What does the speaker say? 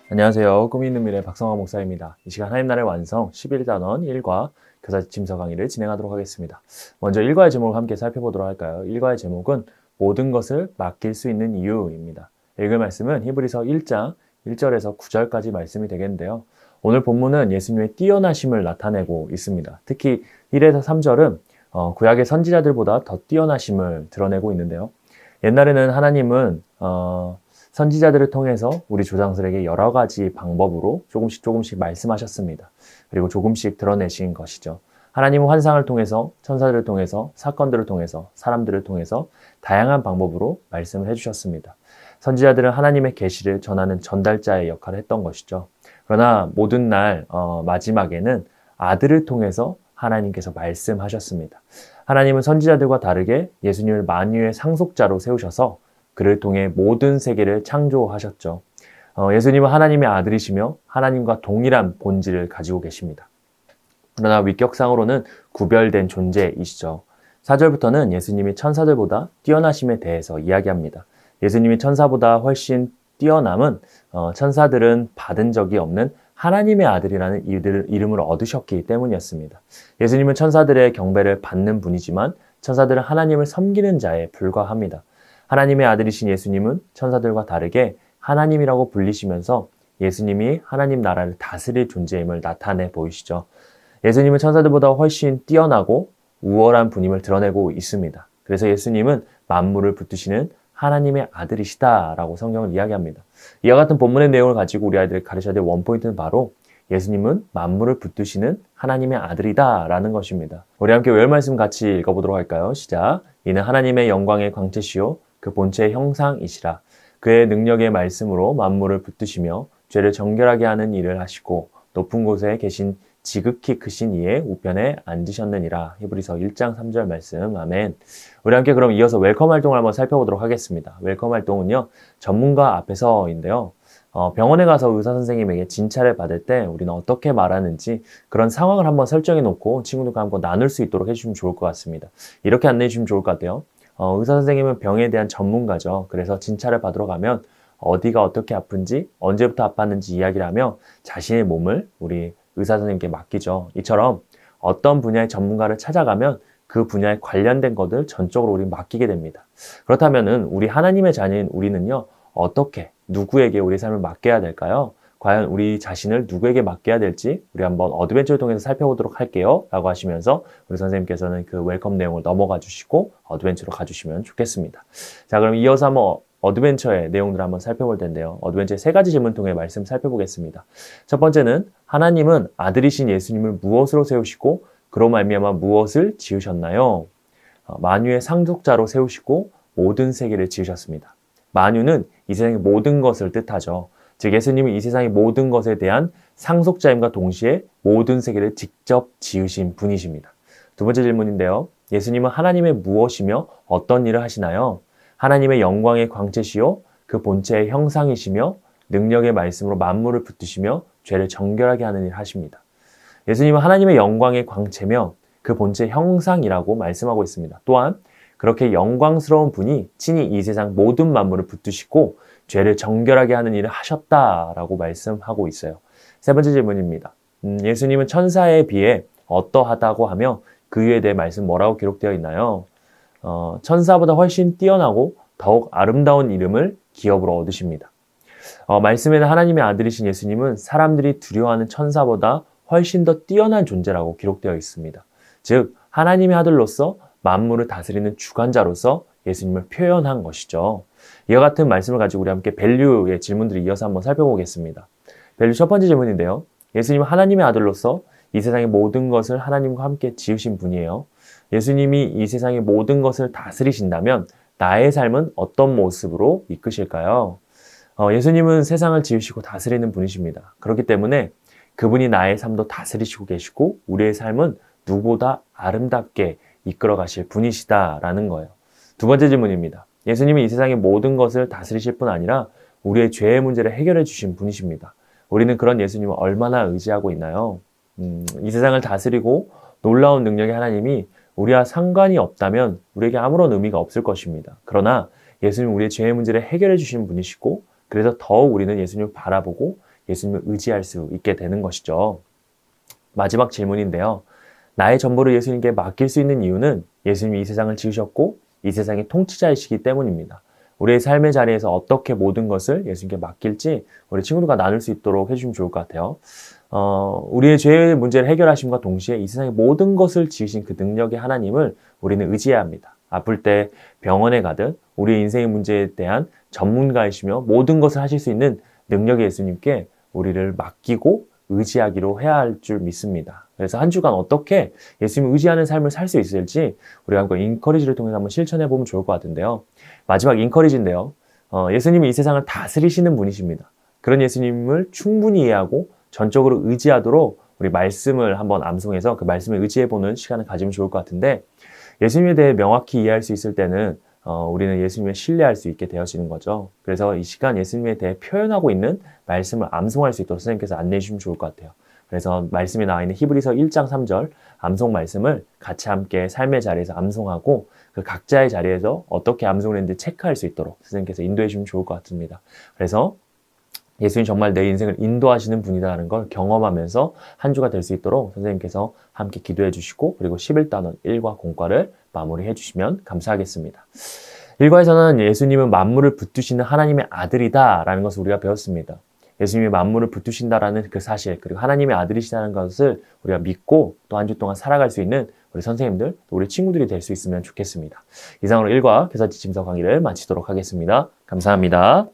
안녕하세요. 꿈이 있는 미래 박성화 목사입니다. 이 시간 하나님 나라의 완성 11단원 1과 교사 지침서 강의를 진행하도록 하겠습니다. 먼저 1과의 제목을 함께 살펴보도록 할까요? 1과의 제목은 모든 것을 맡길 수 있는 이유입니다. 읽을 말씀은 히브리서 1장 1절에서 9절까지 말씀이 되겠는데요. 오늘 본문은 예수님의 뛰어나심을 나타내고 있습니다. 특히 1에서 3절은 구약의 선지자들보다 더 뛰어나심을 드러내고 있는데요. 옛날에는 하나님은 선지자들을 통해서 우리 조상들에게 여러 가지 방법으로 조금씩 말씀하셨습니다. 그리고 조금씩 드러내신 것이죠. 하나님은 환상을 통해서, 천사들을 통해서, 사건들을 통해서, 사람들을 통해서 다양한 방법으로 말씀을 해주셨습니다. 선지자들은 하나님의 계시를 전하는 전달자의 역할을 했던 것이죠. 그러나 모든 날 마지막에는 아들을 통해서 하나님께서 말씀하셨습니다. 하나님은 선지자들과 다르게 예수님을 만유의 상속자로 세우셔서 그를 통해 모든 세계를 창조하셨죠. 예수님은 하나님의 아들이시며 하나님과 동일한 본질을 가지고 계십니다. 그러나 위격상으로는 구별된 존재이시죠. 4절부터는 예수님이 천사들보다 뛰어나심에 대해서 이야기합니다. 예수님이 천사보다 훨씬 뛰어남은 천사들은 받은 적이 없는 하나님의 아들이라는 이름을 얻으셨기 때문이었습니다. 예수님은 천사들의 경배를 받는 분이지만 천사들은 하나님을 섬기는 자에 불과합니다. 하나님의 아들이신 예수님은 천사들과 다르게 하나님이라고 불리시면서 예수님이 하나님 나라를 다스릴 존재임을 나타내 보이시죠. 예수님은 천사들보다 훨씬 뛰어나고 우월한 분임을 드러내고 있습니다. 그래서 예수님은 만물을 붙드시는 하나님의 아들이시다라고 성경을 이야기합니다. 이와 같은 본문의 내용을 가지고 우리 아이들에게 가르쳐야 될 원포인트는 바로 예수님은 만물을 붙드시는 하나님의 아들이다라는 것입니다. 우리 함께 외울 말씀 같이 읽어보도록 할까요? 시작. 이는 하나님의 영광의 광채시요 그 본체의 형상이시라. 그의 능력의 말씀으로 만물을 붙드시며 죄를 정결하게 하는 일을 하시고 높은 곳에 계신 지극히 크신 이의 우편에 앉으셨느니라. 히브리서 1장 3절 말씀. 아멘. 우리 함께 그럼 이어서 웰컴 활동을 한번 살펴보도록 하겠습니다. 웰컴 활동은요, 전문가 앞에서인데요. 병원에 가서 의사 선생님에게 진찰을 받을 때 우리는 어떻게 말하는지 그런 상황을 한번 설정해 놓고 친구들과 한번 나눌 수 있도록 해주시면 좋을 것 같습니다. 이렇게 안내해 주시면 좋을 것 같아요. 의사 선생님은 병에 대한 전문가죠. 그래서 진찰을 받으러 가면 어디가 어떻게 아픈지, 언제부터 아팠는지 이야기를 하며 자신의 몸을 우리 의사 선생님께 맡기죠. 이처럼 어떤 분야의 전문가를 찾아가면 그 분야에 관련된 것들 전적으로 우리 맡기게 됩니다. 그렇다면은 우리 하나님의 자녀인 우리는요, 어떻게 누구에게 우리 삶을 맡겨야 될까요? 과연 우리 자신을 누구에게 맡겨야 될지 우리 한번 어드벤처를 통해서 살펴보도록 할게요 라고 하시면서 우리 선생님께서는 그 웰컴 내용을 넘어가 주시고 어드벤처로 가주시면 좋겠습니다. 자, 그럼 이어서 한번 어드벤처의 내용들을 한번 살펴볼 텐데요. 어드벤처의 세 가지 질문 통해 말씀 살펴보겠습니다. 첫 번째는 하나님은 아들이신 예수님을 무엇으로 세우시고 그로 말미암아 무엇을 지으셨나요? 만유의 상속자로 세우시고 모든 세계를 지으셨습니다. 만유는 이 세상의 모든 것을 뜻하죠. 즉 예수님은 이 세상의 모든 것에 대한 상속자임과 동시에 모든 세계를 직접 지으신 분이십니다. 두 번째 질문인데요. 예수님은 하나님의 무엇이며 어떤 일을 하시나요? 하나님의 영광의 광채시요 그 본체의 형상이시며 능력의 말씀으로 만물을 붙드시며 죄를 정결하게 하는 일을 하십니다. 예수님은 하나님의 영광의 광채며 그 본체의 형상이라고 말씀하고 있습니다. 또한 그렇게 영광스러운 분이 친히 이 세상 모든 만물을 붙드시고 죄를 정결하게 하는 일을 하셨다라고 말씀하고 있어요. 세 번째 질문입니다. 예수님은 천사에 비해 어떠하다고 하며 그 이유에 대해 말씀 뭐라고 기록되어 있나요? 천사보다 훨씬 뛰어나고 더욱 아름다운 이름을 기업으로 얻으십니다. 말씀에는 하나님의 아들이신 예수님은 사람들이 두려워하는 천사보다 훨씬 더 뛰어난 존재라고 기록되어 있습니다. 즉 하나님의 아들로서 만물을 다스리는 주관자로서 예수님을 표현한 것이죠. 이와 같은 말씀을 가지고 우리 함께 밸류의 질문들을 이어서 한번 살펴보겠습니다. 밸류 첫 번째 질문인데요. 예수님은 하나님의 아들로서 이 세상의 모든 것을 하나님과 함께 지으신 분이에요. 예수님이 이 세상의 모든 것을 다스리신다면 나의 삶은 어떤 모습으로 이끄실까요? 예수님은 세상을 지으시고 다스리는 분이십니다. 그렇기 때문에 그분이 나의 삶도 다스리시고 계시고 우리의 삶은 누구보다 아름답게 이끌어 가실 분이시다라는 거예요. 두 번째 질문입니다. 예수님이 이 세상의 모든 것을 다스리실 뿐 아니라 우리의 죄의 문제를 해결해 주신 분이십니다. 우리는 그런 예수님을 얼마나 의지하고 있나요? 이 세상을 다스리고 놀라운 능력의 하나님이 우리와 상관이 없다면 우리에게 아무런 의미가 없을 것입니다. 그러나 예수님은 우리의 죄의 문제를 해결해 주신 분이시고 그래서 더욱 우리는 예수님을 바라보고 예수님을 의지할 수 있게 되는 것이죠. 마지막 질문인데요. 나의 전부를 예수님께 맡길 수 있는 이유는 예수님이 이 세상을 지으셨고 이 세상의 통치자이시기 때문입니다. 우리의 삶의 자리에서 어떻게 모든 것을 예수님께 맡길지 우리 친구들과 나눌 수 있도록 해주시면 좋을 것 같아요. 우리의 죄의 문제를 해결하심과 동시에 이 세상의 모든 것을 지으신 그 능력의 하나님을 우리는 의지해야 합니다. 아플 때 병원에 가든 우리의 인생의 문제에 대한 전문가이시며 모든 것을 하실 수 있는 능력의 예수님께 우리를 맡기고 의지하기로 해야 할 줄 믿습니다. 그래서 한 주간 어떻게 예수님을 의지하는 삶을 살 수 있을지 우리가 한번 인커리지를 통해서 한번 실천해 보면 좋을 것 같은데요. 마지막 인커리지인데요. 예수님이 이 세상을 다스리시는 분이십니다. 그런 예수님을 충분히 이해하고 전적으로 의지하도록 우리 말씀을 한번 암송해서 그 말씀을 의지해 보는 시간을 가지면 좋을 것 같은데, 예수님에 대해 명확히 이해할 수 있을 때는 우리는 예수님을 신뢰할 수 있게 되어지는 거죠. 그래서 이 시간 예수님에 대해 표현하고 있는 말씀을 암송할 수 있도록 선생님께서 안내해 주시면 좋을 것 같아요. 그래서 말씀에 나와 있는 히브리서 1장 3절 암송 말씀을 같이 함께 삶의 자리에서 암송하고 그 각자의 자리에서 어떻게 암송을 했는지 체크할 수 있도록 선생님께서 인도해 주시면 좋을 것 같습니다. 그래서 예수님 정말 내 인생을 인도하시는 분이다라는 걸 경험하면서 한 주가 될 수 있도록 선생님께서 함께 기도해 주시고, 그리고 11단원 1과 공과를 마무리해 주시면 감사하겠습니다. 1과에서는 예수님은 만물을 붙드시는 하나님의 아들이다라는 것을 우리가 배웠습니다. 예수님이 만물을 붙드신다라는 그 사실, 그리고 하나님의 아들이시다는 것을 우리가 믿고 또 한 주 동안 살아갈 수 있는 우리 선생님들, 또 우리 친구들이 될 수 있으면 좋겠습니다. 이상으로 1과 교사지침서 강의를 마치도록 하겠습니다. 감사합니다.